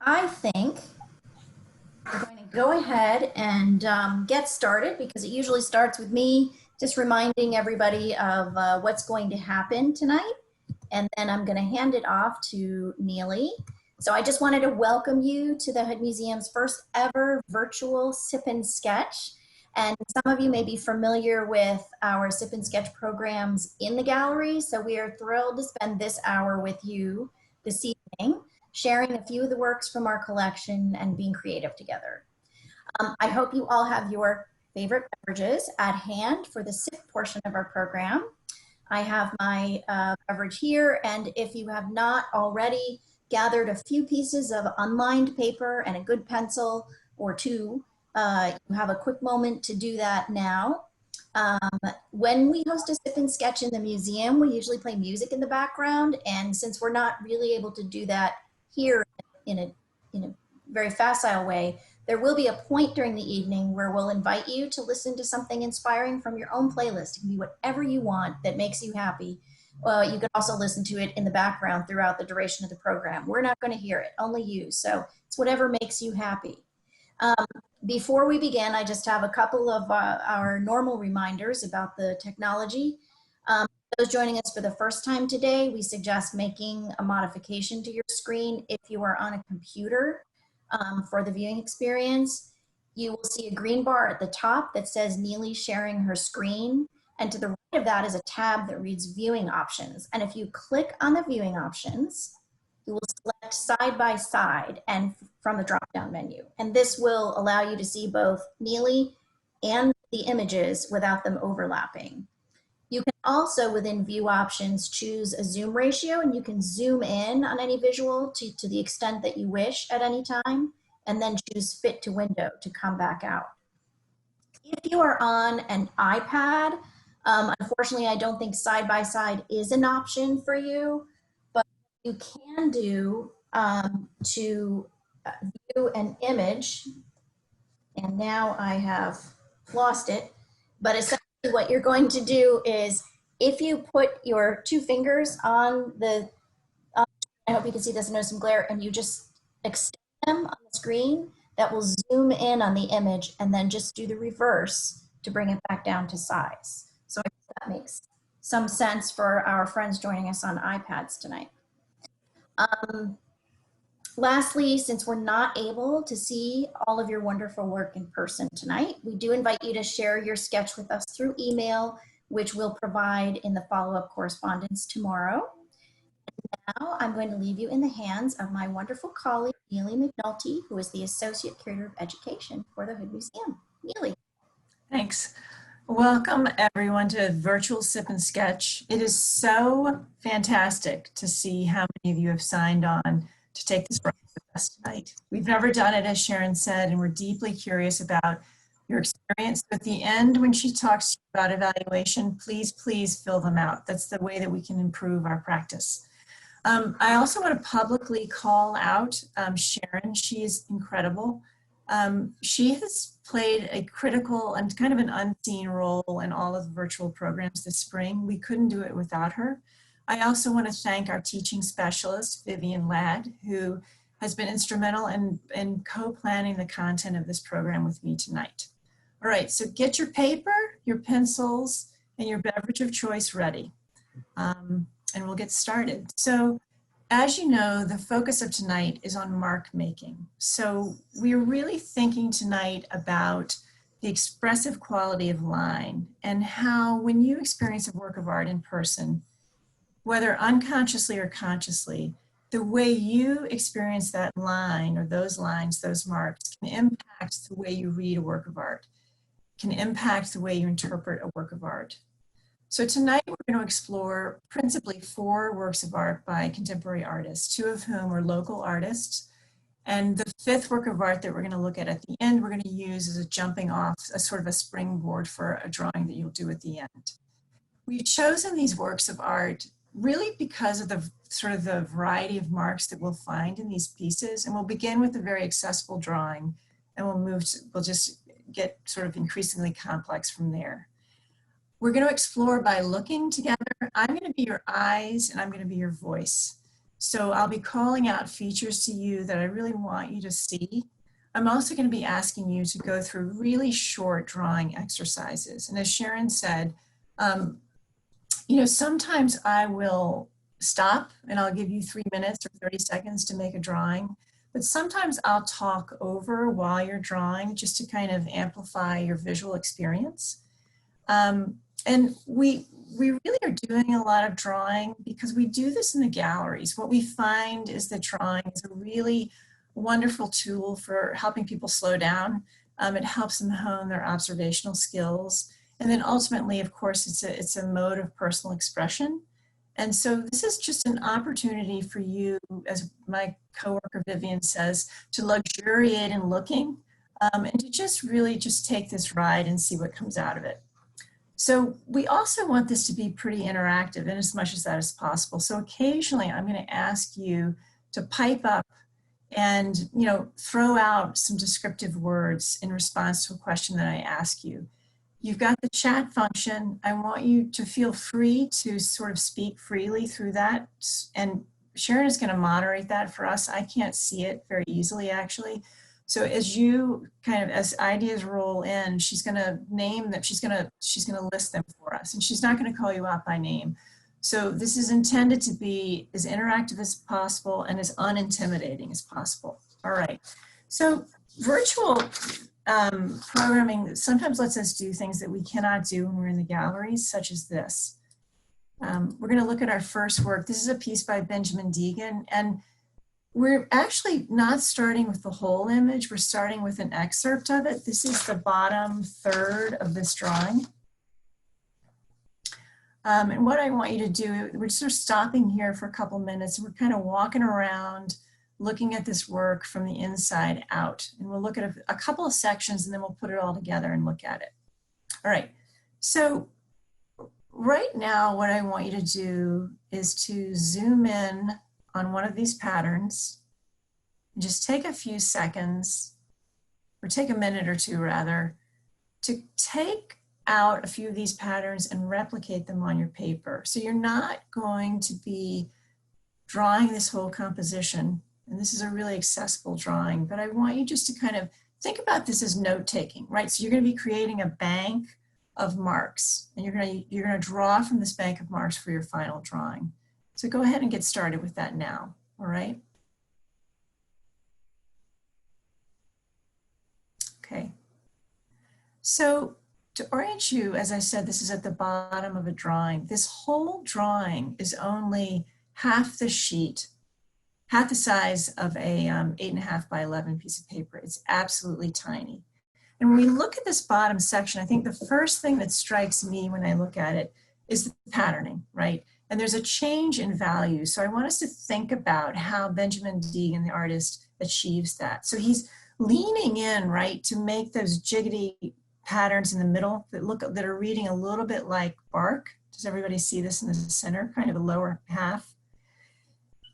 I think we're going to go ahead and get started because it usually starts with me just reminding everybody of what's going to happen tonight. And then I'm going to hand it off to Neely. So I just wanted to welcome you to the Hood Museum's first ever virtual sip and sketch. And some of you may be familiar with our sip and sketch programs in the gallery. So we are thrilled to spend this hour with you this evening, sharing a few of the works from our collection and being creative together. I hope you all have your favorite beverages at hand for the sip portion of our program. I have my beverage here, and if you have not already gathered a few pieces of unlined paper and a good pencil or two, you have a quick moment to do that now. When we host a sip and sketch in the museum, we usually play music in the background, and since we're not really able to do that here in a very facile way, there will be a point during the evening where we'll invite you to listen to something inspiring from your own playlist. It can be whatever you want that makes you happy. You can also listen to it in the background throughout the duration of the program. We're not going to hear it, only you. So it's whatever makes you happy. Before we begin, I just have a couple of our normal reminders about the technology. Those joining us for the first time today, we suggest making a modification to your screen if you are on a computer. For the viewing experience, you will see a green bar at the top that says Neely sharing her screen, and to the right of that is a tab that reads viewing options. And if you click on the viewing options, you will select side by side and from the drop-down menu. And this will allow you to see both Neely and the images without them overlapping. You can also, within view options, choose a zoom ratio, and you can zoom in on any visual to the extent that you wish at any time, and then choose fit to window to come back out. If you are on an iPad, unfortunately, I don't think side by side is an option for you, but you can do to view an image, and now I have lost it, but essentially what you're going to do is if you put your two fingers on the, I hope you can see this, no some glare, and you just extend them on the screen, that will zoom in on the image and then just do the reverse to bring it back down to size. So I hope that makes some sense for our friends joining us on iPads tonight. Lastly, since we're not able to see all of your wonderful work in person tonight, we do invite you to share your sketch with us through email, which we'll provide in the follow-up correspondence tomorrow. And now I'm going to leave you in the hands of my wonderful colleague, Neely McNulty, who is the Associate Curator of Education for the Hood Museum. Neely. Thanks. Welcome everyone to Virtual Sip and Sketch. It is so fantastic to see how many of you have signed on to take this ride with us tonight. We've never done it, as Sharon said, and we're deeply curious about your experience. At the end, when she talks about evaluation, please fill them out. That's the way that we can improve our practice. I also want to publicly call out Sharon. She is incredible. She has played a critical and kind of an unseen role in all of the virtual programs this spring. We couldn't do it without her. I also want to thank our teaching specialist, Vivian Ladd, who has been instrumental in co-planning the content of this program with me tonight. All right, so get your paper, your pencils, and your beverage of choice ready, and we'll get started. So, as you know, the focus of tonight is on mark making. So we're really thinking tonight about the expressive quality of line and how when you experience a work of art in person, whether unconsciously or consciously, the way you experience that line or those lines, those marks, can impact the way you read a work of art, can impact the way you interpret a work of art. So tonight we're going to explore principally 4 works of art by contemporary artists, 2 of whom are local artists. And the 5th work of art that we're going to look at the end, we're going to use as a jumping off, a sort of a springboard for a drawing that you'll do at the end. We've chosen these works of art really because of the sort of the variety of marks that we'll find in these pieces. And we'll begin with a very accessible drawing, and we'll just get sort of increasingly complex from there. We're going to explore by looking together. I'm going to be your eyes and I'm going to be your voice. So I'll be calling out features to you that I really want you to see. I'm also going to be asking you to go through really short drawing exercises. And as Sharon said, sometimes I will stop and I'll give you 3 minutes or 30 seconds to make a drawing. But sometimes I'll talk over while you're drawing just to kind of amplify your visual experience. And we really are doing a lot of drawing because we do this in the galleries. What we find is that drawing is a really wonderful tool for helping people slow down. It helps them hone their observational skills. And then ultimately, of course, it's a mode of personal expression. And so this is just an opportunity for you, as my coworker Vivian says, to luxuriate in looking and to just really just take this ride and see what comes out of it. So we also want this to be pretty interactive in as much as that is possible. So occasionally I'm going to ask you to pipe up and throw out some descriptive words in response to a question that I ask you. You've got the chat function. I want you to feel free to sort of speak freely through that. And Sharon is going to moderate that for us. I can't see it very easily, actually. So as you as ideas roll in, she's going to name them. She's going to list them for us, and she's not going to call you out by name. So this is intended to be as interactive as possible and as unintimidating as possible. All right. So virtual programming sometimes lets us do things that we cannot do when we're in the galleries, such as this. We're going to look at our first work. This is a piece by Benjamin Deegan, and we're actually not starting with the whole image. We're starting with an excerpt of it. This is the bottom third of this drawing. And what I want you to do, we're sort of stopping here for a couple minutes. We're kind of walking around, looking at this work from the inside out. And we'll look at a couple of sections and then we'll put it all together and look at it. All right, so right now what I want you to do is to zoom in on one of these patterns and just take a few seconds, or take a minute or two rather, to take out a few of these patterns and replicate them on your paper. So you're not going to be drawing this whole composition, and this is a really accessible drawing, but I want you just to kind of think about this as note-taking, right? So you're going to be creating a bank of marks, and you're going to draw from this bank of marks for your final drawing. So go ahead and get started with that now, all right? Okay. So to orient you, as I said, this is at the bottom of a drawing. This whole drawing is only half the sheet, half the size of a 8.5 by 11 piece of paper. It's absolutely tiny. And when we look at this bottom section, I think the first thing that strikes me when I look at it is the patterning, right? And there's a change in value. So I want us to think about how Benjamin Deegan, the artist, achieves that. So he's leaning in, right, to make those jiggity patterns in the middle that are reading a little bit like bark. Does everybody see this in the center, kind of the lower half?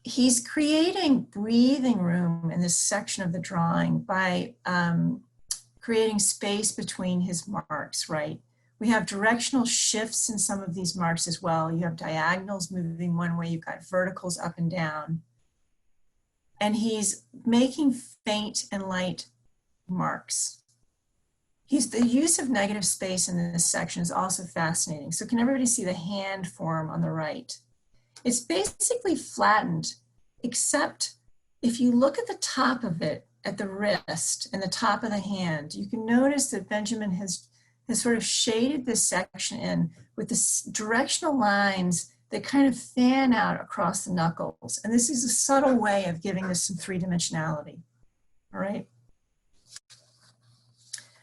He's creating breathing room in this section of the drawing by creating space between his marks, right? We have directional shifts in some of these marks as well. You have diagonals moving one way, you've got verticals up and down. And he's making faint and light marks. The use of negative space in this section is also fascinating. So can everybody see the hand form on the right? It's basically flattened, except if you look at the top of it, at the wrist and the top of the hand, you can notice that Benjamin has sort of shaded this section in with the directional lines that kind of fan out across the knuckles. And this is a subtle way of giving this some three-dimensionality, all right?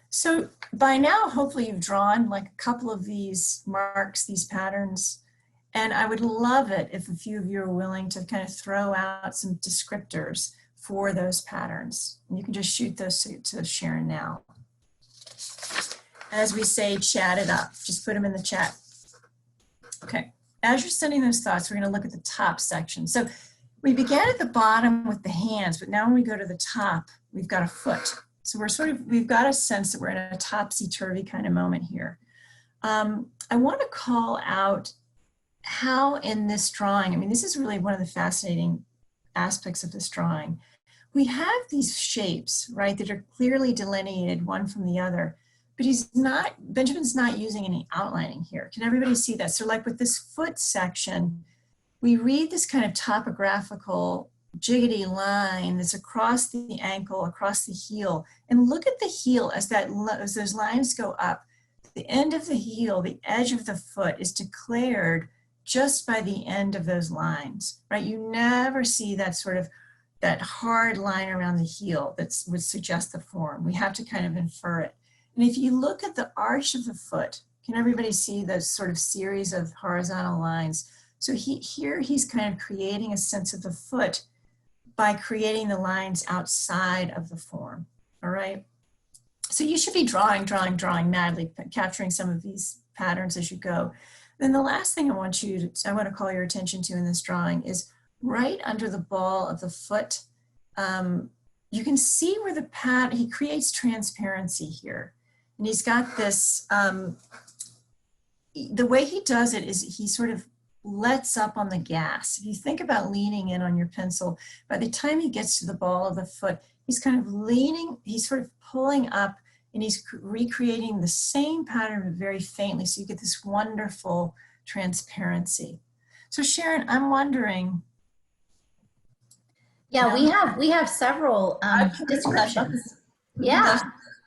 So by now, hopefully you've drawn like a couple of these marks, these patterns, and I would love it if a few of you are willing to kind of throw out some descriptors for those patterns. And you can just shoot those to Sharon now. As we say, chat it up. Just put them in the chat. Okay, as you're sending those thoughts, we're going to look at the top section. So we began at the bottom with the hands, but now when we go to the top, we've got a foot. So we've got a sense that we're in a topsy-turvy kind of moment here. I want to call out how in this drawing, I mean, this is really one of the fascinating aspects of this drawing. We have these shapes, right, that are clearly delineated one from the other, but Benjamin's not using any outlining here. Can everybody see that? So like with this foot section, we read this kind of topographical jiggity line that's across the ankle, across the heel, and look at the heel as those lines go up. The end of the heel, the edge of the foot is declared just by the end of those lines, right? You never see that sort of that hard line around the heel that would suggest the form. We have to kind of infer it. And if you look at the arch of the foot, can everybody see those sort of series of horizontal lines? So here he's kind of creating a sense of the foot by creating the lines outside of the form, all right? So you should be drawing madly, capturing some of these patterns as you go. Then the last thing I want to call your attention to in this drawing is right under the ball of the foot. You can see where he creates transparency here. And he's got this, the way he does it is he sort of lets up on the gas. If you think about leaning in on your pencil, by the time he gets to the ball of the foot, he's kind of leaning, he's sort of pulling up, and he's recreating the same pattern but very faintly, so you get this wonderful transparency. So Sharon, I'm wondering. Yeah, we have several discussions. Yeah.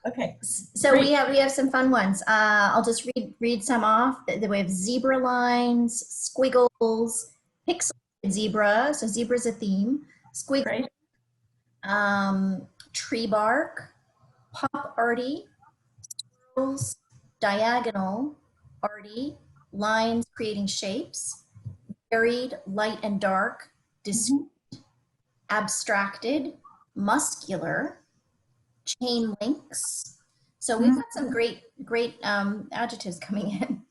Okay. So great. we have some fun ones. I'll just read some off. We have zebra lines, squiggles, pixelated zebra. So zebra's a theme. Squiggles, tree bark, pop arty, swirls, diagonal arty, lines creating shapes, varied, light and dark, discrete, abstracted, muscular, chain links. So we've got some great adjectives coming in.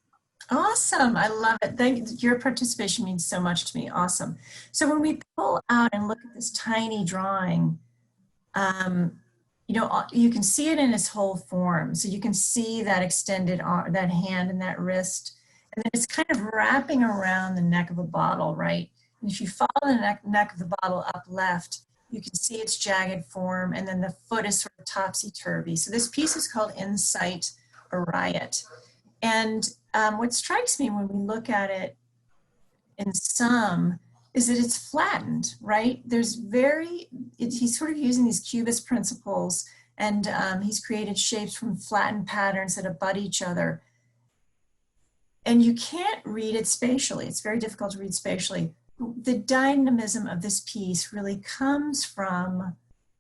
Awesome. I love it. Your participation means so much to me. Awesome. So when we pull out and look at this tiny drawing, you can see it in its whole form. So you can see that extended arm, that hand and that wrist. And then it's kind of wrapping around the neck of a bottle, right? And if you follow the neck of the bottle up left, you can see its jagged form, and then the foot is sort of topsy-turvy. So this piece is called Insight or Riot. And what strikes me when we look at it in sum is that it's flattened, right? He's sort of using these cubist principles, and he's created shapes from flattened patterns that abut each other. And you can't read it spatially. It's very difficult to read spatially. The dynamism of this piece really comes from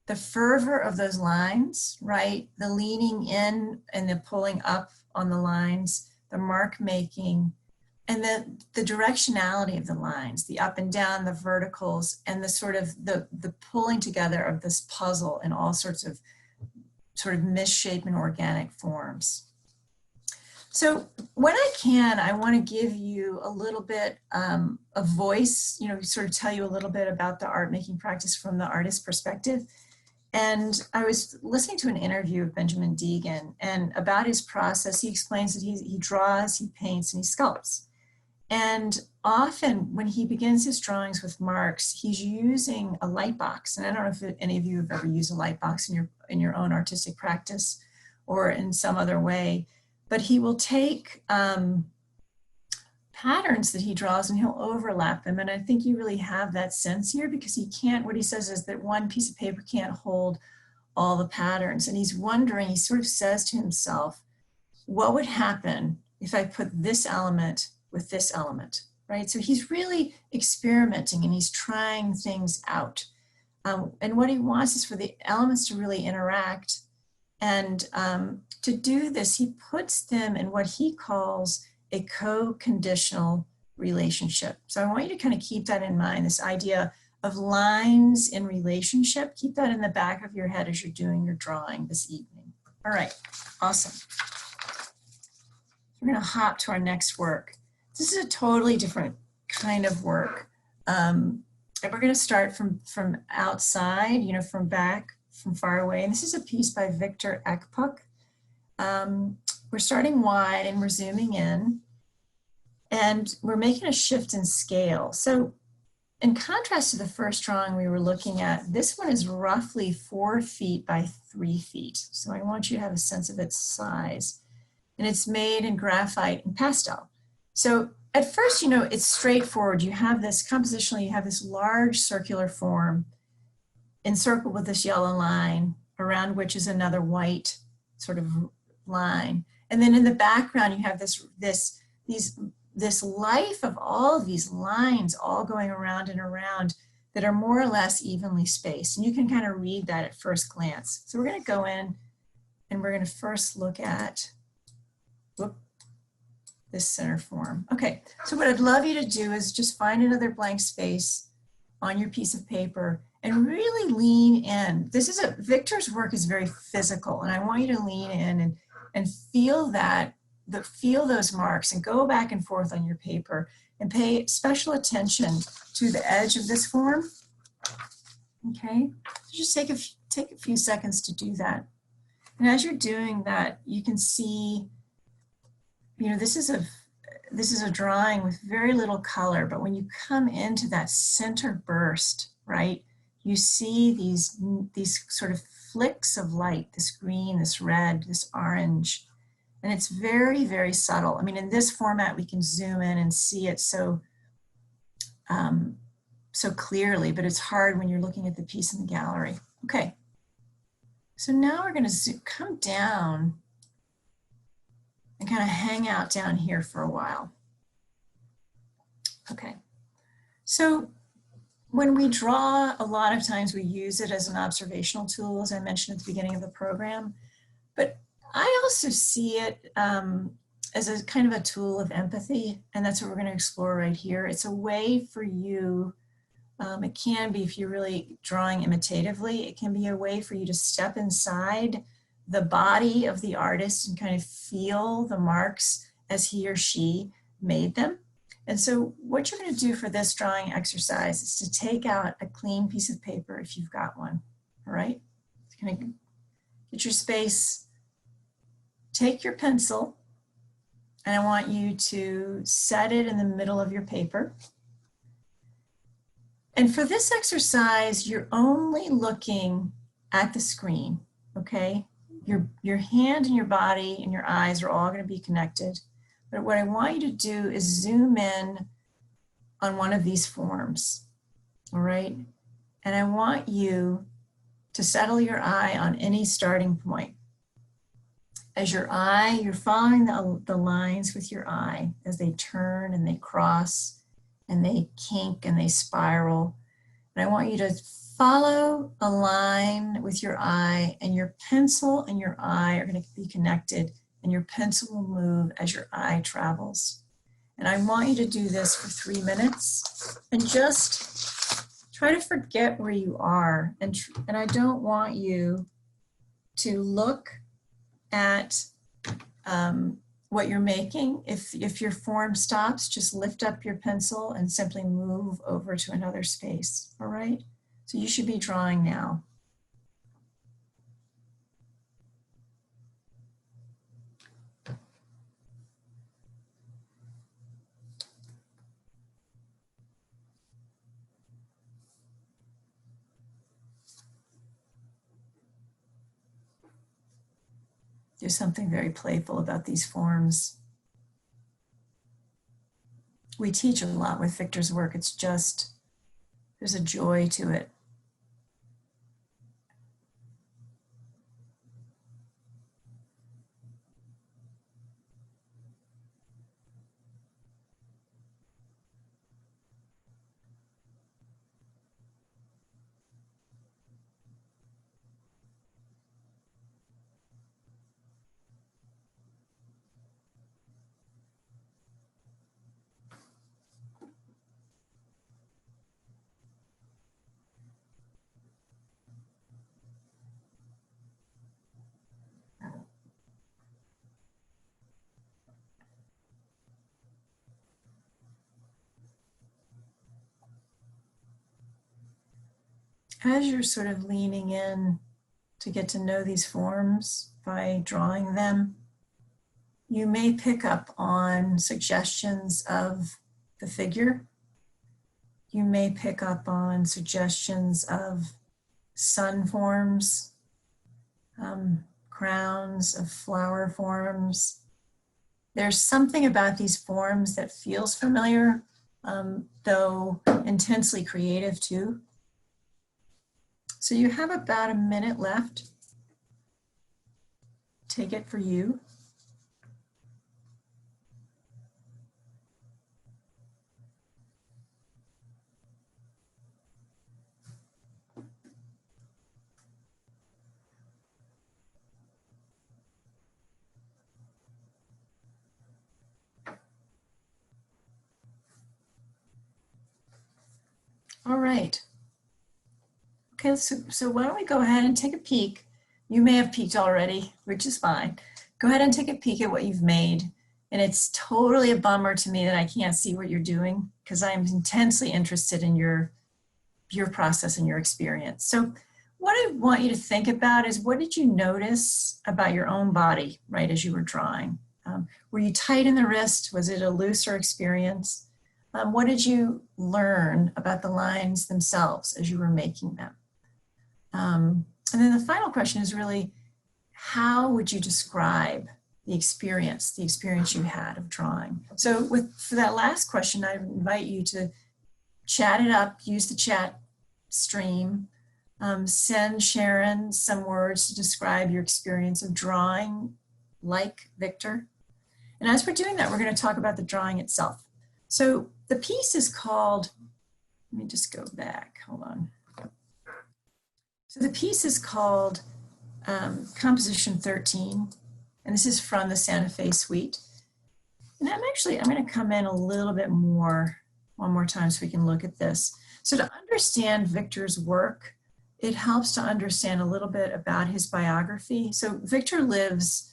the fervor of those lines, right? The leaning in and the pulling up on the lines, the mark making, and the directionality of the lines, the up and down, the verticals, and the sort of the pulling together of this puzzle in all sorts of sort of misshapen organic forms. So when I want to give you a little bit of voice, sort of tell you a little bit about the art making practice from the artist's perspective. And I was listening to an interview of Benjamin Deegan, and about his process, he explains that he draws, he paints, and he sculpts. And often when he begins his drawings with marks, he's using a light box. And I don't know if any of you have ever used a light box in your own artistic practice or in some other way. But he will take patterns that he draws and he'll overlap them. And I think you really have that sense here, because what he says is that one piece of paper can't hold all the patterns. And he's wondering, he sort of says to himself, what would happen if I put this element with this element, right? So he's really experimenting and he's trying things out. And what he wants is for the elements to really interact. And to do this, he puts them in what he calls a co-conditional relationship. So I want you to kind of keep that in mind, this idea of lines in relationship. Keep that in the back of your head as you're doing your drawing this evening. All right, awesome. We're going to hop to our next work. This is a totally different kind of work. And we're going to start from outside, from back, from far away. And this is a piece by Victor Ekpuk. We're starting wide and we're zooming in, and we're making a shift in scale. So in contrast to the first drawing we were looking at, this one is roughly 4 feet by 3 feet. So I want you to have a sense of its size. And it's made in graphite and pastel. So at first, you know, it's straightforward. You have this, compositionally, you have this large circular form encircled with this yellow line, around which is another white sort of line. And then in the background, you have this life of all of these lines all going around and around that are more or less evenly spaced. And you can kind of read that at first glance. So we're going to go in and we're going to first look at this center form. Okay, so what I'd love you to do is just find another blank space on your piece of paper and really lean in. Victor's work is very physical, and I want you to lean in and feel feel those marks and go back and forth on your paper and pay special attention to the edge of this form. Okay, so just take a few seconds to do that. And as you're doing that, you can see, you know, this is a drawing with very little color, but when you come into that center burst, right, you see these sort of flicks of light, this green, this red, this orange, and it's very, very subtle. I mean, in this format, we can zoom in and see it so clearly, but it's hard when you're looking at the piece in the gallery. Okay, so now we're going to come down and kind of hang out down here for a while. Okay, so when we draw, a lot of times we use it as an observational tool, as I mentioned at the beginning of the program, but I also see it as a kind of a tool of empathy, and that's what we're going to explore right here. It's a way for you, it can be, if you're really drawing imitatively, it can be a way for you to step inside the body of the artist and kind of feel the marks as he or she made them. And so what you're going to do for this drawing exercise is to take out a clean piece of paper if you've got one. All right, it's going to get your space, take your pencil, and I want you to set it in the middle of your paper. And for this exercise, you're only looking at the screen, okay? Your hand and your body and your eyes are all going to be connected. But what I want you to do is zoom in on one of these forms, all right? And I want you to settle your eye on any starting point. As you're following the lines with your eye as they turn and they cross and they kink and they spiral. And I want you to follow a line with your eye, and your pencil and your eye are going to be connected, and your pencil will move as your eye travels. And I want you to do this for 3 minutes and just try to forget where you are. And I don't want you to look at what you're making. If your form stops, just lift up your pencil and simply move over to another space, all right? So you should be drawing now. There's something very playful about these forms. We teach a lot with Victor's work. It's just, there's a joy to it. As you're sort of leaning in to get to know these forms by drawing them, you may pick up on suggestions of the figure. you may pick up on suggestions of sun forms, crowns of flower forms. There's something about these forms that feels familiar, though intensely creative too. So you have about a minute left. Take it for you. All right. Okay, so why don't we go ahead and take a peek. You may have peeked already, which is fine. Go ahead and take a peek at what you've made. And it's totally a bummer to me that I can't see what you're doing, because I'm intensely interested in your process and your experience. So what I want you to think about is, what did you notice about your own body, right, as you were drawing? Were you tight in the wrist? Was it a looser experience? What did you learn about the lines themselves as you were making them? And then the final question is really, how would you describe the experience you had of drawing? So for that last question, I invite you to chat it up, use the chat stream, send Sharon some words to describe your experience of drawing like Victor. And as we're doing that, we're going to talk about the drawing itself. So the piece is called, let me just go back, hold on. So the piece is called Composition 13, and this is from the Santa Fe Suite. And I'm going to come in a little bit more, one more time so we can look at this. So to understand Victor's work, it helps to understand a little bit about his biography. So Victor lives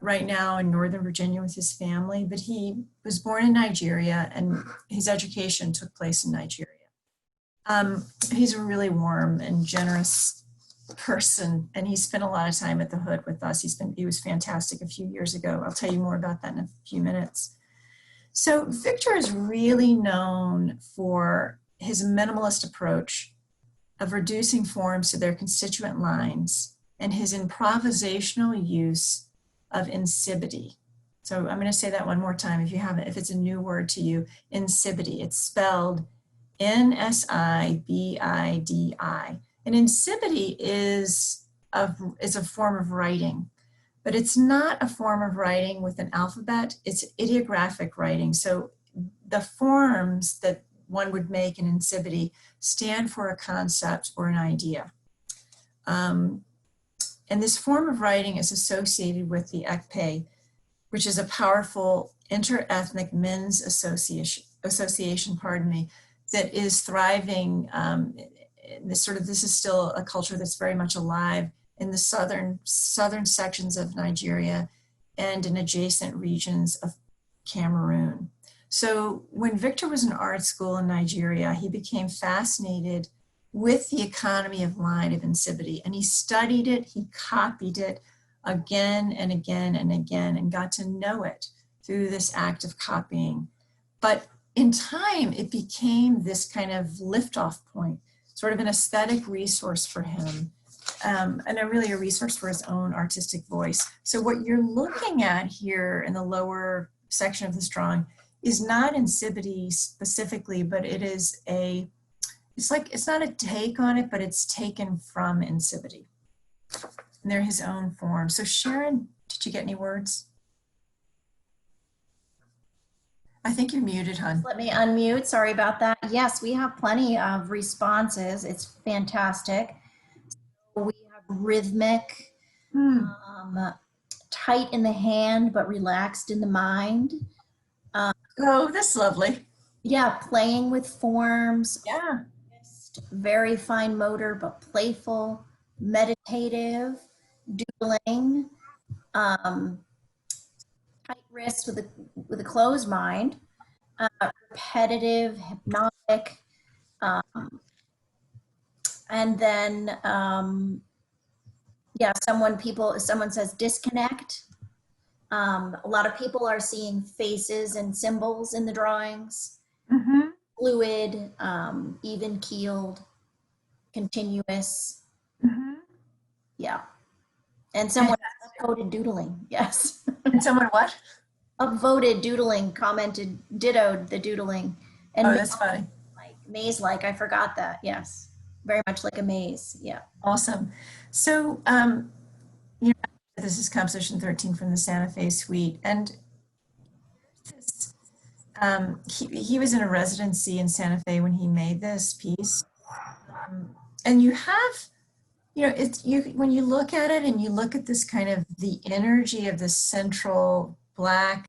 right now in Northern Virginia with his family, but he was born in Nigeria and his education took place in Nigeria. He's a really warm and generous person, and he spent a lot of time at the Hood with us. He was fantastic a few years ago. I'll tell you more about that in a few minutes. So Victor is really known for his minimalist approach of reducing forms to their constituent lines and his improvisational use of insipidity. So I'm going to say that one more time if it's a new word to you, insipidity. It's spelled N-S-I-B-I-D-I. And insipidity is a form of writing, but it's not a form of writing with an alphabet. It's ideographic writing. So the forms that one would make in insipidity stand for a concept or an idea. And this form of writing is associated with the ECPE, which is a powerful inter-ethnic men's association, that is thriving. This is still a culture that's very much alive in the southern sections of Nigeria and in adjacent regions of Cameroon. So when Victor was in art school in Nigeria, he became fascinated with the economy of line of insipidity, and he studied it, he copied it again and again and again, and got to know it through this act of copying. But in time, it became this kind of liftoff point, sort of an aesthetic resource for him, and really a resource for his own artistic voice. So what you're looking at here in the lower section of this drawing is not insipidity specifically, but it is it's not a take on it, but it's taken from insipidity. And they're his own form. So Sharon, did you get any words? I think you're muted, hon. Let me unmute. Sorry about that. Yes, we have plenty of responses. It's fantastic. We have rhythmic, tight in the hand, but relaxed in the mind. Oh, that's lovely. Yeah, playing with forms. Yeah. Very fine motor, but playful, meditative, doodling, tight wrists with a closed mind, repetitive, hypnotic, and then someone says disconnect. A lot of people are seeing faces and symbols in the drawings. Mm-hmm. fluid, even keeled, continuous. Mhm. Yeah. And someone upvoted doodling. Yes. And someone what? Upvoted doodling, commented, dittoed the doodling. And Oh, that's funny. maze-like, I forgot that. Yes. Very much like a maze. Yeah. Awesome. So, you know, this is composition 13 from the Santa Fe Suite. And this, he was in a residency in Santa Fe when he made this piece. And you have, it's when you look at it and you look at this kind of the energy of this central black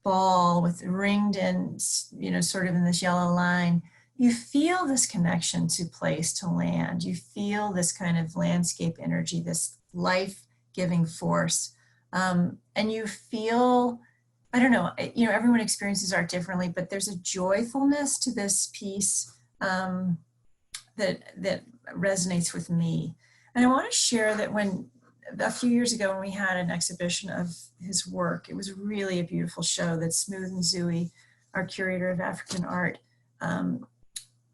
ball with ringed in, sort of in this yellow line, you feel this connection to place, to land. You feel this kind of landscape energy, this life-giving force. And you feel, I don't know, everyone experiences art differently, but there's a joyfulness to this piece that resonates with me. And I want to share that when a few years ago when we had an exhibition of his work, it was really a beautiful show that Smooth and Zooey, our curator of African art,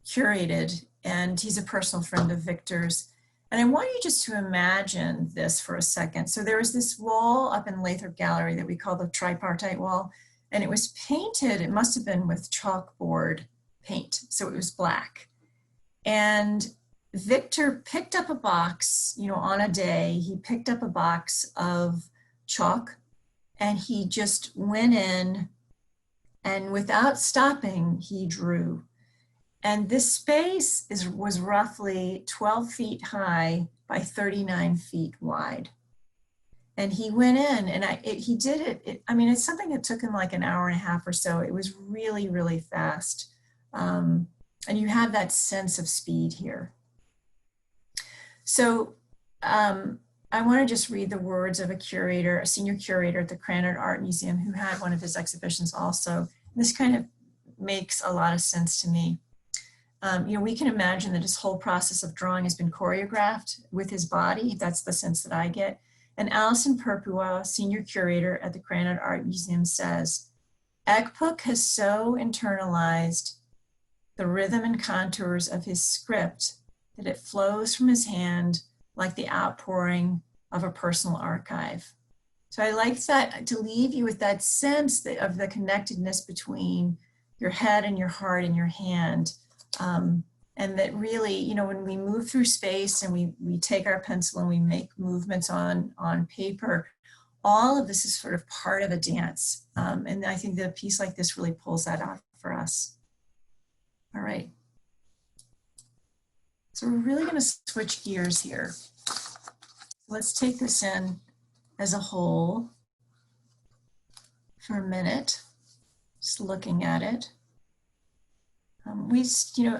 curated, and he's a personal friend of Victor's. And I want you just to imagine this for a second. So there was this wall up in Lathrop Gallery that we call the Tripartite Wall, and it was painted, it must have been with chalkboard paint, so it was black. And Victor picked up a box, on a day, he picked up a box of chalk and he just went in and without stopping, he drew. And this space was roughly 12 feet high by 39 feet wide. And he went in and he did it. It's something that took him like an hour and a half or so. It was really, really fast. And you have that sense of speed here. So I want to just read the words of a senior curator at the Cranard Art Museum who had one of his exhibitions also. This kind of makes a lot of sense to me. We can imagine that his whole process of drawing has been choreographed with his body. That's the sense that I get. And Alison Perpua, senior curator at the Cranard Art Museum, says, Ekpuk has so internalized the rhythm and contours of his script that it flows from his hand like the outpouring of a personal archive. So I like that, to leave you with that sense of the connectedness between your head and your heart and your hand. And that really, when we move through space and we take our pencil and we make movements on paper, all of this is sort of part of a dance. And I think that a piece like this really pulls that out for us. All right. So we're really going to switch gears here. Let's take this in as a whole for a minute, just looking at it.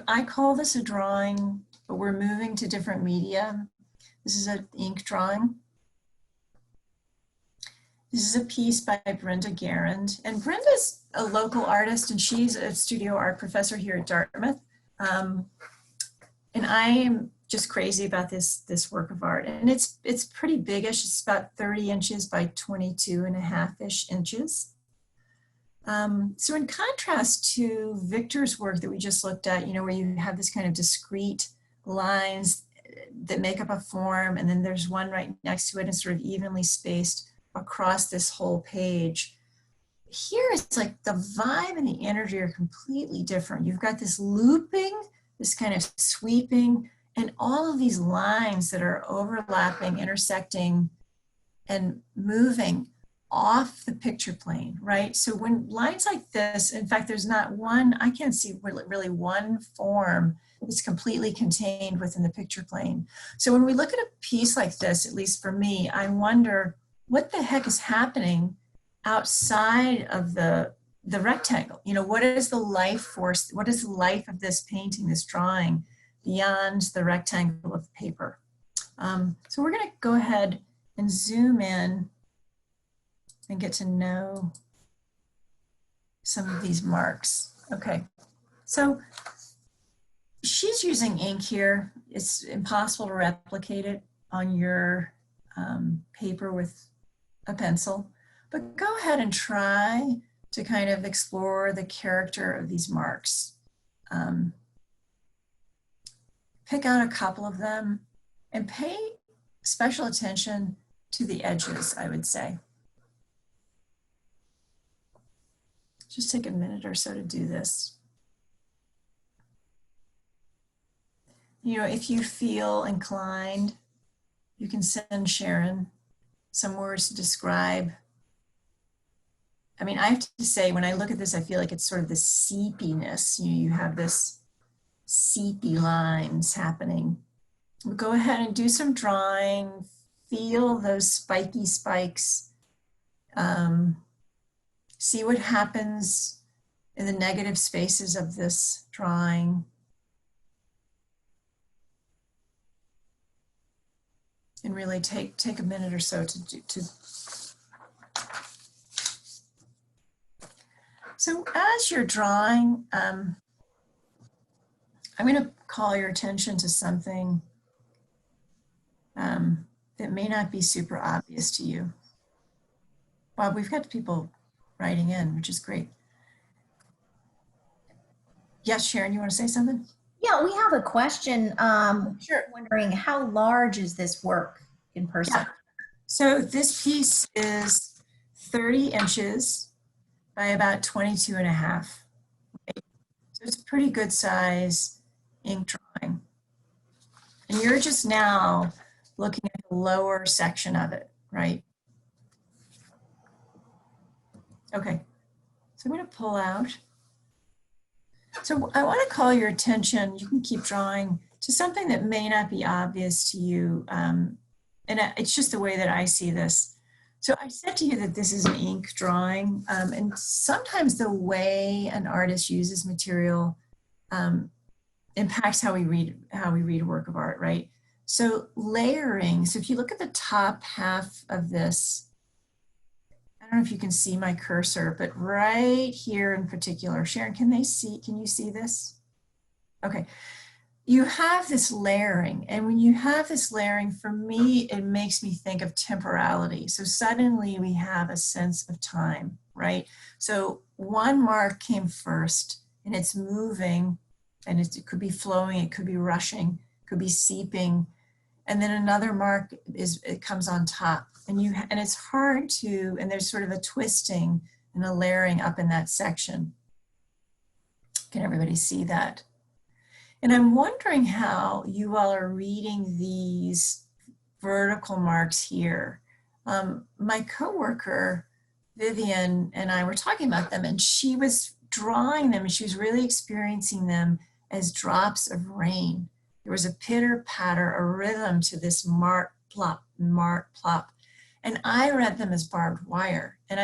I call this a drawing, but we're moving to different media. This is an ink drawing. This is a piece by Brenda Garand. And Brenda's a local artist, and she's a studio art professor here at Dartmouth. And I am just crazy about this work of art. And it's pretty biggish. It's about 30 inches by 22.5-ish inches. So in contrast to Victor's work that we just looked at, where you have this kind of discrete lines that make up a form, and then there's one right next to it and sort of evenly spaced across this whole page. Here it's like the vibe and the energy are completely different. You've got this looping, this kind of sweeping, and all of these lines that are overlapping, intersecting, and moving off the picture plane, right? So when lines like this, in fact, there's not one, I can't see really one form that's completely contained within the picture plane. So when we look at a piece like this, at least for me, I wonder what the heck is happening outside of the rectangle. What is the life force? What is the life of this painting, this drawing, beyond the rectangle of paper? So we're going to go ahead and zoom in and get to know some of these marks. Okay, so she's using ink here. It's impossible to replicate it on your paper with a pencil, but go ahead and try to kind of explore the character of these marks. pick out a couple of them and pay special attention to the edges, I would say. Just take a minute or so to do this. You know, if you feel inclined, you can send Sharon some words to describe. I mean, I have to say, when I look at this, I feel like it's sort of the seepiness. You have this seepy lines happening. But go ahead and do some drawing. Feel those spiky spikes. See what happens in the negative spaces of this drawing. And really take a minute or so to do. So as you're drawing, I'm going to call your attention to something that may not be super obvious to you. Bob, we've got people writing in, which is great. Yes, Sharon, you want to say something? Yeah, we have a question. Sure. Wondering how large is this work in person? Yeah. So this piece is 30 inches by about 22 and a half. Right? So it's a pretty good size ink drawing. And you're just now looking at the lower section of it, right? Okay, so I'm going to pull out. So I want to call your attention, you can keep drawing, to something that may not be obvious to you. And it's just the way that I see this. So I said to you that this is an ink drawing, and sometimes the way an artist uses material impacts how we read a work of art, right? So layering, so if you look at the top half of this, I don't know if you can see my cursor, but right here in particular, Sharon, can you see this? Okay, you have this layering, and when you have this layering, for me, it makes me think of temporality. So suddenly we have a sense of time, right? So one mark came first, and it's moving, and it could be flowing, it could be rushing, it could be seeping, and then another mark it comes on top, and it's hard to, and there's sort of a twisting and a layering up in that section. Can everybody see that? And I'm wondering how you all are reading these vertical marks here. My coworker, Vivian, and I were talking about them, and she was drawing them, and she was really experiencing them as drops of rain. There was a pitter patter, a rhythm to this mark, plop, mark, plop. And I read them as barbed wire. And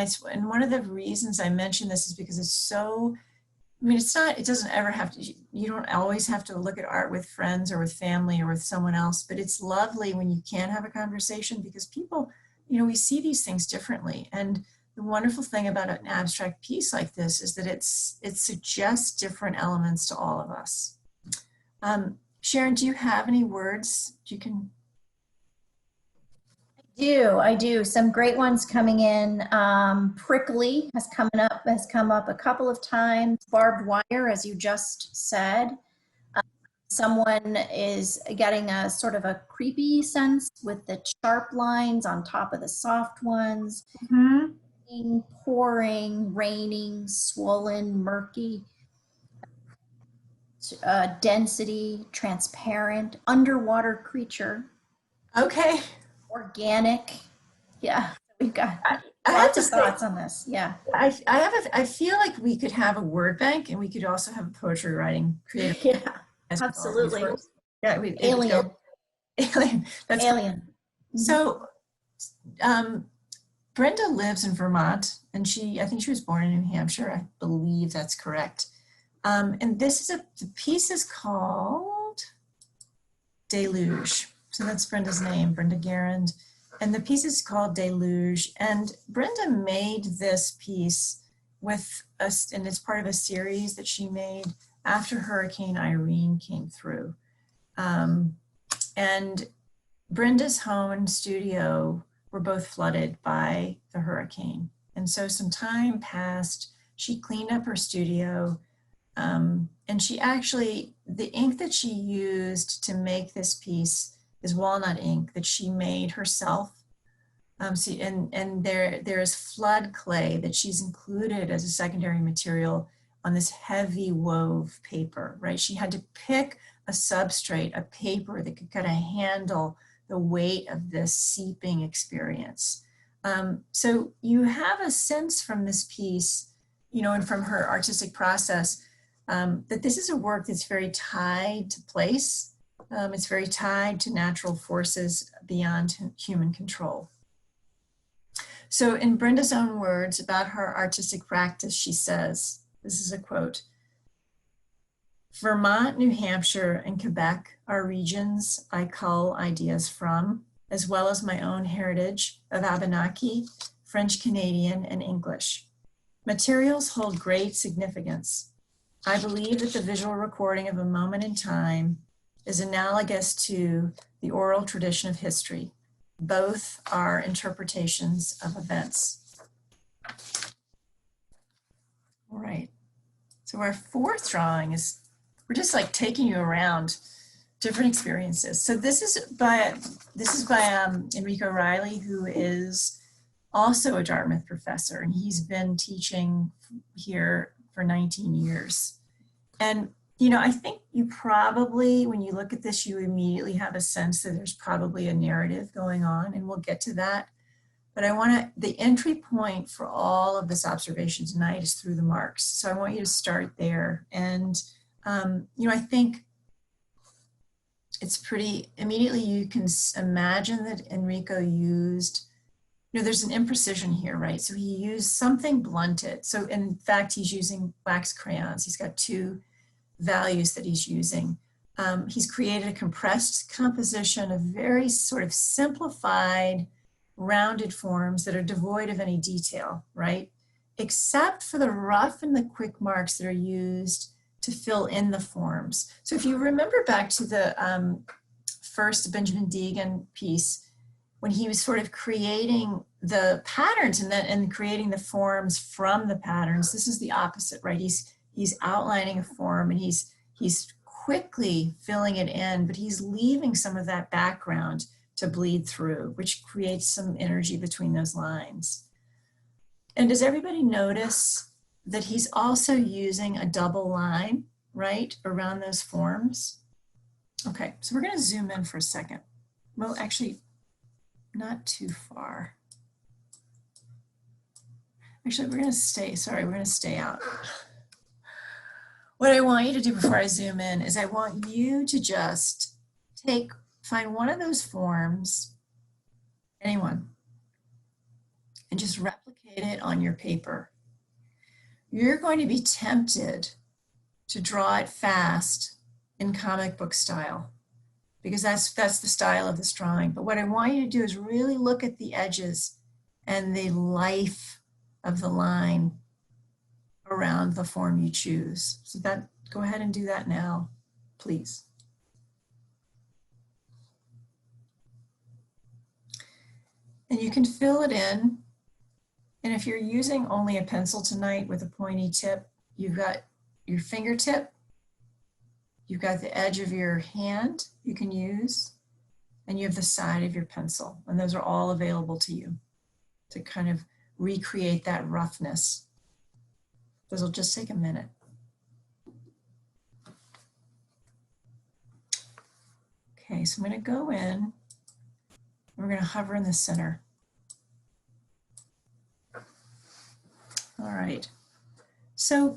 one of the reasons I mention this is because it's so, I mean, it doesn't ever have to, you don't always have to look at art with friends or with family or with someone else, but it's lovely when you can have a conversation, because people, we see these things differently. And the wonderful thing about an abstract piece like this is that it suggests different elements to all of us. Sharon, do you have any words you can? I do. Some great ones coming in. Prickly has come up a couple of times. Barbed wire, as you just said. Someone is getting a sort of a creepy sense with the sharp lines on top of the soft ones. Mm-hmm. Pouring, raining, swollen, murky. Density, transparent, underwater creature. Okay. Organic. Yeah, we've got lots of thoughts on this. Yeah. I feel like we could have a word bank, and we could also have a poetry writing creative. Yeah, absolutely. Yeah, Alien. Alien. That's Alien. So Brenda lives in Vermont, and I think she was born in New Hampshire. I believe that's correct. And the piece is called Deluge. So that's Brenda's name, Brenda Garand. And the piece is called Deluge. And Brenda made this piece and it's part of a series that she made after Hurricane Irene came through. And Brenda's home and studio were both flooded by the hurricane. And so some time passed. She cleaned up her studio. And she actually, the ink that she used to make this piece is walnut ink that she made herself. And there is flood clay that she's included as a secondary material on this heavy wove paper, right? She had to pick a substrate, a paper that could kind of handle the weight of this seeping experience. So you have a sense from this piece, and from her artistic process, that this is a work that's very tied to place. It's very tied to natural forces beyond human control. So in Brenda's own words about her artistic practice, she says, this is a quote, "Vermont, New Hampshire, and Quebec are regions I cull ideas from, as well as my own heritage of Abenaki, French Canadian, and English. Materials hold great significance. I believe that the visual recording of a moment in time is analogous to the oral tradition of history. Both are interpretations of events." All right. So our fourth drawing is, we're just like taking you around different experiences. So this is by Enrico Riley, who is also a Dartmouth professor, and he's been teaching here for 19 years. And I think you probably, when you look at this, you immediately have a sense that there's probably a narrative going on, and we'll get to that. But the entry point for all of this observation tonight is through the marks. So I want you to start there. And, I think it's pretty, immediately you can imagine that Enrico used, there's an imprecision here, right? So he used something blunted. So in fact, he's using wax crayons. He's got two values that he's using. He's created a compressed composition of very sort of simplified, rounded forms that are devoid of any detail, right? Except for the rough and the quick marks that are used to fill in the forms. So if you remember back to the first Benjamin Deegan piece, when he was sort of creating the patterns and creating the forms from the patterns, this is the opposite, right? He's outlining a form and he's quickly filling it in, but he's leaving some of that background to bleed through, which creates some energy between those lines. And does everybody notice that he's also using a double line, right, around those forms? Okay, so we're going to zoom in for a second. Well, actually, not too far. Actually, we're going to stay out. What I want you to do before I zoom in is I want you to just find one of those forms, anyone, and just replicate it on your paper. You're going to be tempted to draw it fast in comic book style, because that's the style of this drawing. But what I want you to do is really look at the edges and the life of the line around the form you choose. So go ahead and do that now, please. And you can fill it in. And if you're using only a pencil tonight with a pointy tip, you've got your fingertip, you've got the edge of your hand you can use, and you have the side of your pencil. And those are all available to you to kind of recreate that roughness. This will just take a minute. Okay, so I'm going to go in. We're going to hover in the center. All right. So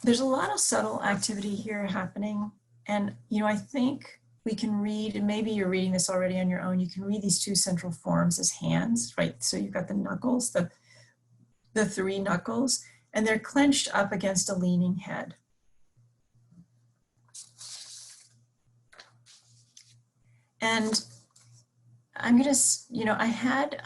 there's a lot of subtle activity here happening. And, I think we can read, and maybe you're reading this already on your own, you can read these two central forms as hands, right? So you've got the knuckles, the three knuckles, and they're clenched up against a leaning head. And I'm going to, I had,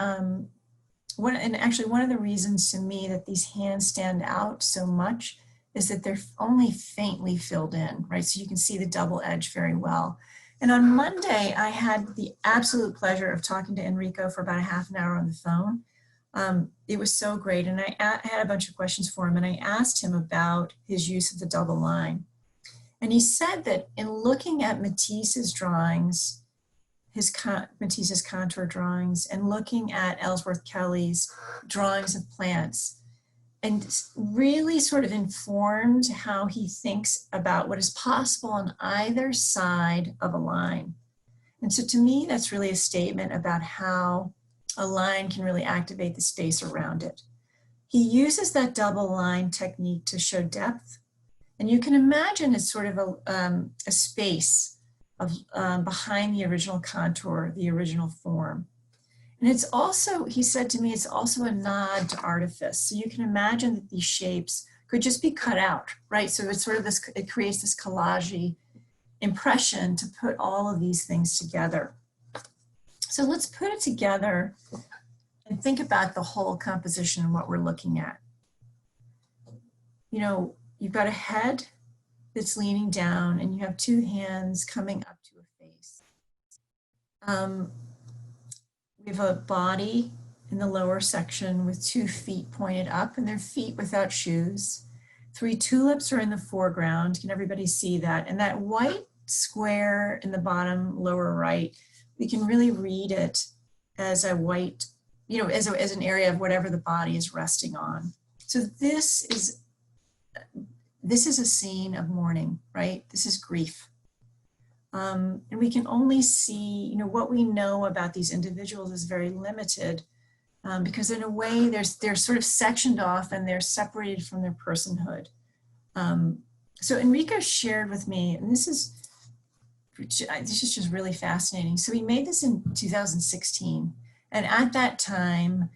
one of the reasons to me that these hands stand out so much is that they're only faintly filled in, right? So you can see the double edge very well. And on Monday, I had the absolute pleasure of talking to Enrico for about a half an hour on the phone. It was so great. And I had a bunch of questions for him, and I asked him about his use of the double line. And he said that in looking at Matisse's drawings, Matisse's contour drawings, and looking at Ellsworth Kelly's drawings of plants, and really sort of informed how he thinks about what is possible on either side of a line. And so to me, that's really a statement about how a line can really activate the space around it. He uses that double line technique to show depth. And you can imagine it's sort of a space of behind the original contour, the original form. And it's also, he said to me, it's also a nod to artifice. So you can imagine that these shapes could just be cut out, right? So it's sort of this, it creates this collage impression to put all of these things together. So let's put it together and think about the whole composition and what we're looking at. You know, you've got a head that's leaning down, and you have two hands coming up to a face. We have a body in the lower section with 2 feet pointed up, and their feet without shoes. 3 tulips are in the foreground. Can everybody see that? And that white square in the bottom lower right, we can really read it as a white, you know, as an area of whatever the body is resting on. So this is a scene of mourning, right? This is grief. And we can only see, you know, what we know about these individuals is very limited because in a way they're sort of sectioned off and they're separated from their personhood. So Enrico shared with me, and this is just really fascinating. So he made this in 2016. And at that time,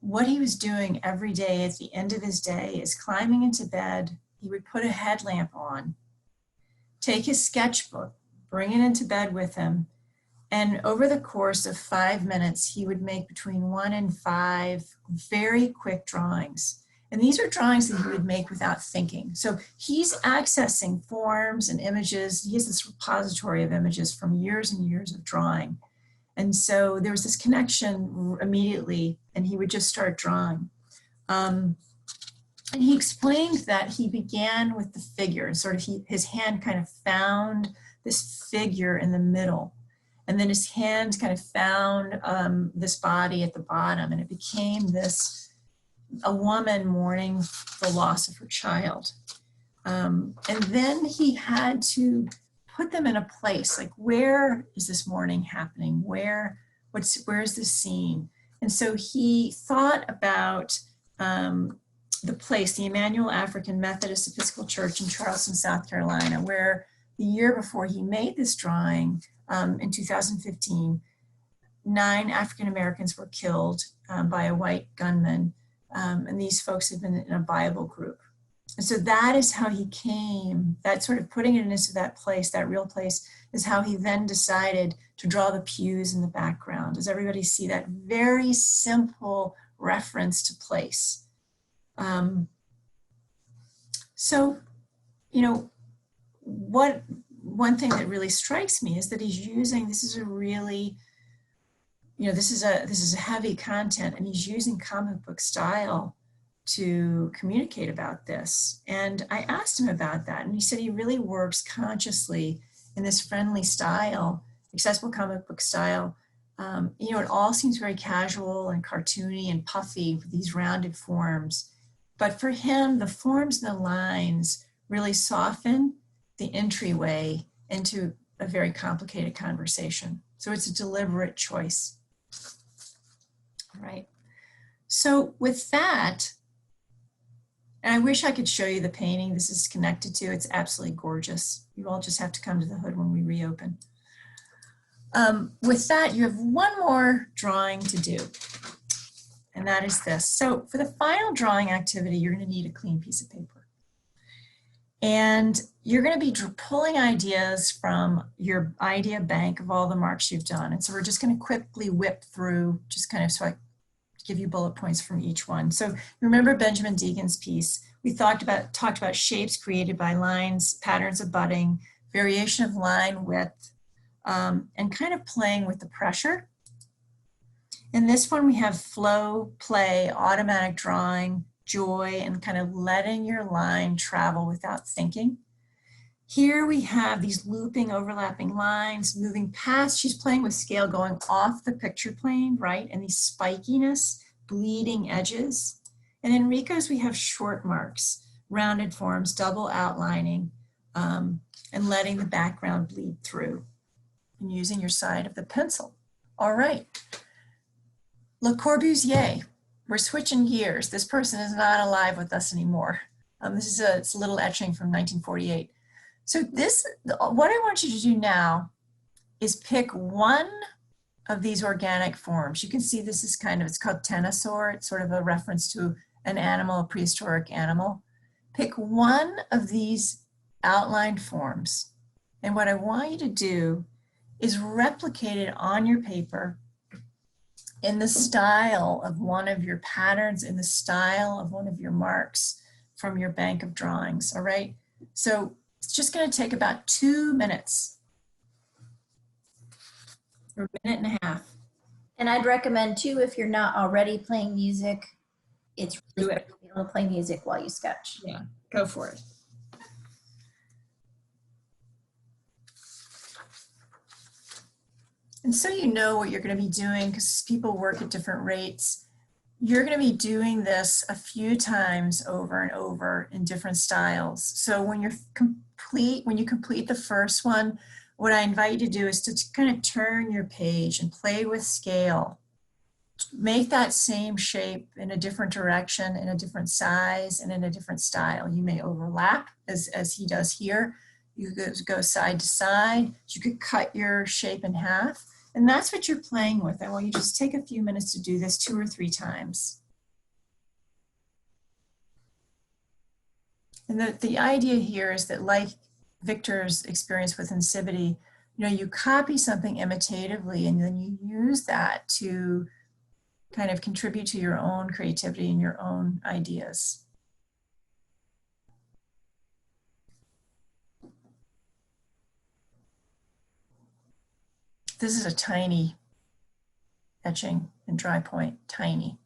what he was doing every day at the end of his day is climbing into bed. He would put a headlamp on, take his sketchbook, bring it into bed with him, and over the course of 5 minutes, he would make between 1 and 5 very quick drawings. And these are drawings that he would make without thinking. So he's accessing forms and images. He has this repository of images from years and years of drawing. And so there was this connection immediately, and he would just start drawing. And he explained that he began with the figure, sort of his hand kind of found this figure in the middle. And then his hand kind of found this body at the bottom, and it became a woman mourning the loss of her child. And then he had to put them in a place, like where is this mourning happening? Where's this scene? And so he thought about the place, the Emmanuel African Methodist Episcopal Church in Charleston, South Carolina, where the year before he made this drawing, in 2015, 9 African Americans were killed by a white gunman. And these folks had been in a Bible group. And so that is how he came, that sort of putting it into that place, that real place, is how he then decided to draw the pews in the background. Does everybody see that very simple reference to place? So, you know, one thing that really strikes me is that he's using, this is a heavy content, and he's using comic book style to communicate about this. And I asked him about that, and he said he really works consciously in this friendly style, accessible comic book style. You know, it all seems very casual and cartoony and puffy with these rounded forms. But for him, the forms and the lines really soften the entryway into a very complicated conversation. So it's a deliberate choice. All right. So with that, and I wish I could show you the painting this is connected to. It's absolutely gorgeous. You all just have to come to the hood when we reopen. With that, you have one more drawing to do, and that is this. So for the final drawing activity, you're going to need a clean piece of paper. And you're going to be pulling ideas from your idea bank of all the marks you've done. And so we're just going to quickly whip through, just kind of so I give you bullet points from each one. So remember Benjamin Deegan's piece. We talked about shapes created by lines, patterns of budding, variation of line width, and kind of playing with the pressure. In this one, we have flow, play, automatic drawing, joy, and kind of letting your line travel without thinking. Here we have these looping, overlapping lines moving past. She's playing with scale going off the picture plane, right? And these spikiness, bleeding edges. And in Rico's, we have short marks, rounded forms, double outlining, and letting the background bleed through and using your side of the pencil. All right. Le Corbusier. We're switching gears. This person is not alive with us anymore. This is it's a little etching from 1948. So what I want you to do now is pick one of these organic forms. You can see this is it's called pterosaur. It's sort of a reference to an animal, a prehistoric animal. Pick one of these outlined forms. And what I want you to do is replicate it on your paper in the style of one of your patterns, in the style of one of your marks from your bank of drawings, all right? So it's just going to take about 2 minutes, or a minute and a half. And I'd recommend too, if you're not already playing music, it's really Do great it. to be able to play music while you sketch. Yeah, go for it. And so you know what you're going to be doing, because people work at different rates. You're going to be doing this a few times over and over in different styles. So when you complete the first one, what I invite you to do is to kind of turn your page and play with scale. Make that same shape in a different direction, in a different size, and in a different style. You may overlap as he does here. You could go side to side. You could cut your shape in half. And that's what you're playing with. I want you to just take a few minutes to do this 2 or 3 times. And the idea here is that, like Victor's experience with incivity, you copy something imitatively and then you use that to kind of contribute to your own creativity and your own ideas. This is a tiny etching in dry point, tiny.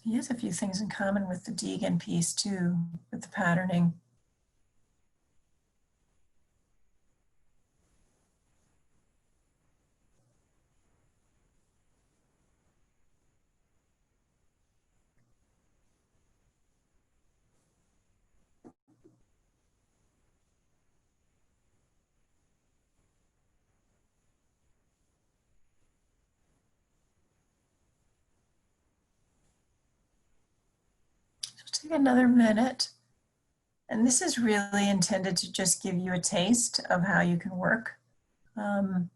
He has a few things in common with the Deegan piece too, with the patterning. Take another minute. And this is really intended to just give you a taste of how you can work. And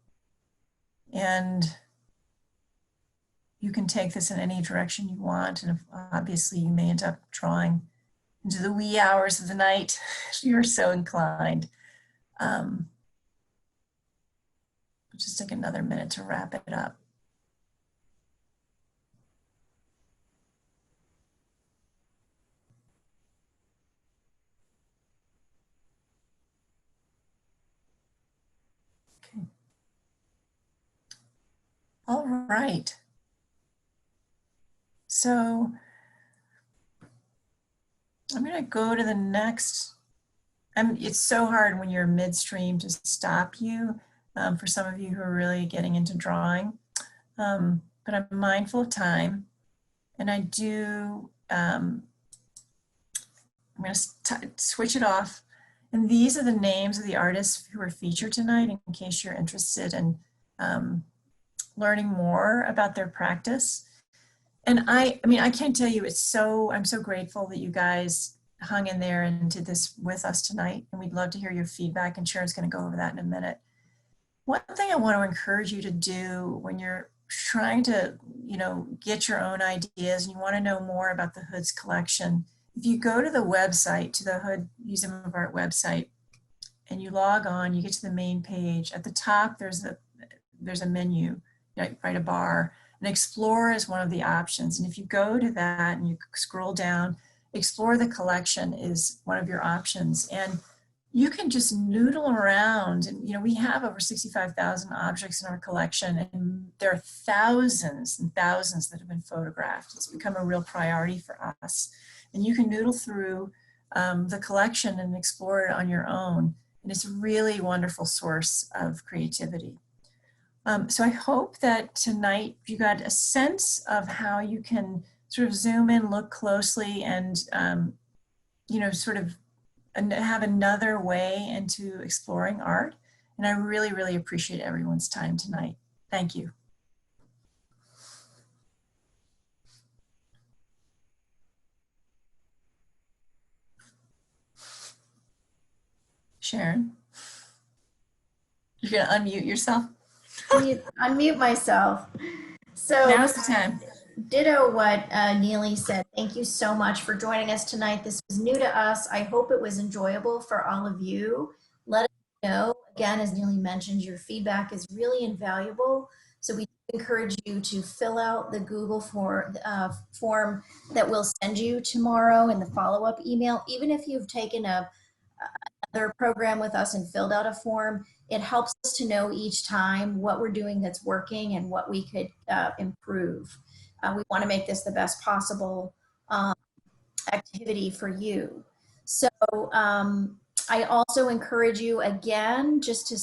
you can take this in any direction you want. And obviously you may end up drawing into the wee hours of the night if you're so inclined. Just take another minute to wrap it up. Okay. All right. So I'm going to go to the next. It's so hard when you're midstream to stop you for some of you who are really getting into drawing. But I'm mindful of time, and I do, I'm going to switch it off. And these are the names of the artists who are featured tonight in case you're interested in learning more about their practice. And I can't tell you, I'm so grateful that you guys hung in there and did this with us tonight. And we'd love to hear your feedback, and Sharon's going to go over that in a minute. One thing I want to encourage you to do when you're trying to, get your own ideas and you want to know more about the Hood's collection, if you go to the website, to the Hood Museum of Art website, and you log on, you get to the main page. At the top, there's a menu, right, a bar, and Explore is one of the options. And if you go to that and you scroll down, Explore the Collection is one of your options. And you can just noodle around. And, we have over 65,000 objects in our collection, and there are thousands and thousands that have been photographed. It's become a real priority for us. And you can noodle through the collection and explore it on your own. And it's a really wonderful source of creativity. So I hope that tonight you got a sense of how you can sort of zoom in, look closely, and, sort of have another way into exploring art. And I really, really appreciate everyone's time tonight. Thank you. Sharon, you're going to unmute yourself? Unmute myself. So now's the time. Ditto what Neely said. Thank you so much for joining us tonight. This was new to us. I hope it was enjoyable for all of you. Let us know. Again, as Neely mentioned, your feedback is really invaluable. So we encourage you to fill out the Google form that we'll send you tomorrow in the follow-up email. Even if you've taken another program with us and filled out a form, it helps us to know each time what we're doing that's working and what we could improve. We want to make this the best possible activity for you. So I also encourage you again just to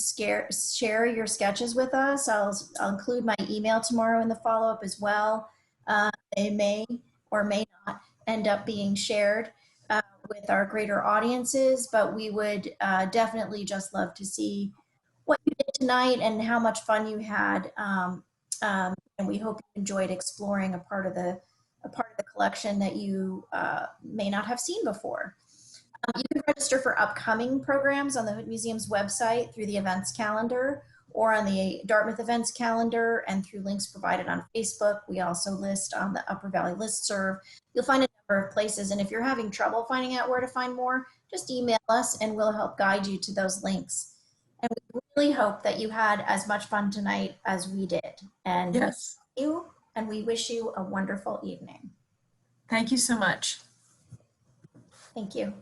share your sketches with us. I'll include my email tomorrow in the follow-up as well. They may or may not end up being shared with our greater audiences, but we would definitely just love to see what you did tonight and how much fun you had. And we hope you enjoyed exploring a part of the collection that you may not have seen before. You can register for upcoming programs on the Hood Museum's website through the events calendar or on the Dartmouth events calendar and through links provided on Facebook. We also list on the Upper Valley listserv. You'll find a number of places, and if you're having trouble finding out where to find more, just email us and we'll help guide you to those links. And we really hope that you had as much fun tonight as we did. And yes, we wish you a wonderful evening. Thank you so much. Thank you.